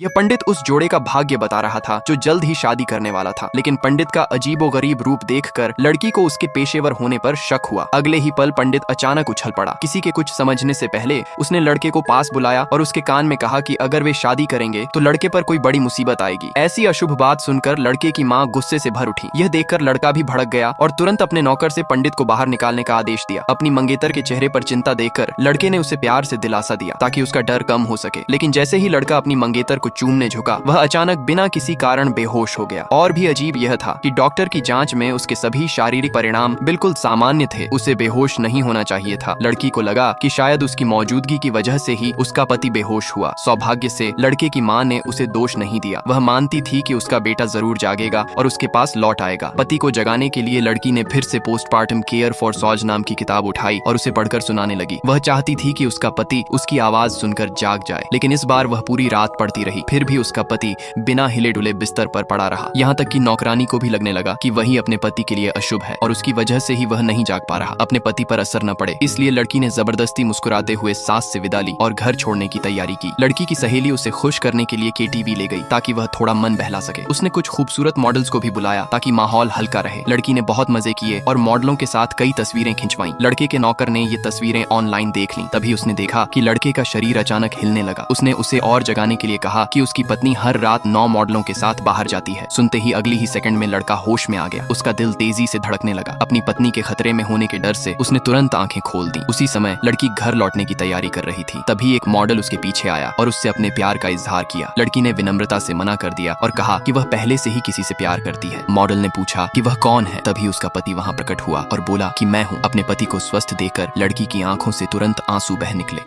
यह पंडित उस जोड़े का भाग्य बता रहा था जो जल्द ही शादी करने वाला था, लेकिन पंडित का अजीबोगरीब रूप देखकर लड़की को उसके पेशेवर होने पर शक हुआ। अगले ही पल पंडित अचानक उछल पड़ा। किसी के कुछ समझने से पहले उसने लड़के को पास बुलाया और उसके कान में कहा कि अगर वे शादी करेंगे तो लड़के पर कोई बड़ी मुसीबत आएगी। ऐसी अशुभ बात सुनकर लड़के की माँ गुस्से से भर उठी। यह देखकर लड़का भी भड़क गया और तुरंत अपने नौकर से पंडित को बाहर निकालने का आदेश दिया। अपनी मंगेतर के चेहरे पर चिंता देखकर लड़के ने उसे प्यार से दिलासा दिया ताकि उसका डर कम हो सके, लेकिन जैसे ही लड़का अपनी मंगेतर को चूमने झुका, वह अचानक बिना किसी कारण बेहोश हो गया। और भी अजीब यह था कि डॉक्टर की जांच में उसके सभी शारीरिक परिणाम बिल्कुल सामान्य थे। उसे बेहोश नहीं होना चाहिए था। लड़की को लगा कि शायद उसकी मौजूदगी की वजह से ही उसका पति बेहोश हुआ। सौभाग्य से लड़के की मां ने उसे दोष नहीं दिया। वह मानती थी कि उसका बेटा जरूर जागेगा और उसके पास लौट आएगा। पति को जगाने के लिए लड़की ने फिर से पोस्टमार्टम केयर फॉर सॉज नाम की किताब उठाई और उसे पढ़कर सुनाने लगी। वह चाहती थी कि उसका पति उसकी आवाज सुनकर जाग जाए, लेकिन इस बार वह पूरी रात पढ़ती रही। फिर भी उसका पति बिना हिले डुले बिस्तर पर पड़ा रहा। यहाँ तक कि नौकरानी को भी लगने लगा कि वही अपने पति के लिए अशुभ है और उसकी वजह से ही वह नहीं जाग पा रहा। अपने पति पर असर न पड़े इसलिए लड़की ने जबरदस्ती मुस्कुराते हुए सास से विदा ली और घर छोड़ने की तैयारी की। लड़की की सहेली उसे खुश करने के लिए केटीवी ले गई ताकि वह थोड़ा मन बहला सके। उसने कुछ खूबसूरत मॉडल्स को भी बुलाया ताकि माहौल हल्का रहे। लड़की ने बहुत मजे किए और मॉडलों के साथ कई तस्वीरें खिंचवाई। लड़के के नौकर ने ये तस्वीरें ऑनलाइन देख ली। तभी उसने देखा कि लड़के का शरीर अचानक हिलने लगा। उसने उसे और जगाने के लिए कहा कि उसकी पत्नी हर रात 9 मॉडलों के साथ बाहर जाती है। सुनते ही अगली ही सेकंड में लड़का होश में आ गया। उसका दिल तेजी से धड़कने लगा। अपनी पत्नी के खतरे में होने के डर से उसने तुरंत आंखें खोल दी। उसी समय लड़की घर लौटने की तैयारी कर रही थी। तभी एक मॉडल उसके पीछे आया और उससे अपने प्यार का इजहार किया। लड़की ने विनम्रता से मना कर दिया और कहा कि वह पहले से ही किसी से प्यार करती है। मॉडल ने पूछा कि वह कौन है। तभी उसका पति वहां प्रकट हुआ और बोला कि मैं हूँ। अपने पति को स्वस्थ देखकर लड़की की आंखों से तुरंत आंसू बह निकले।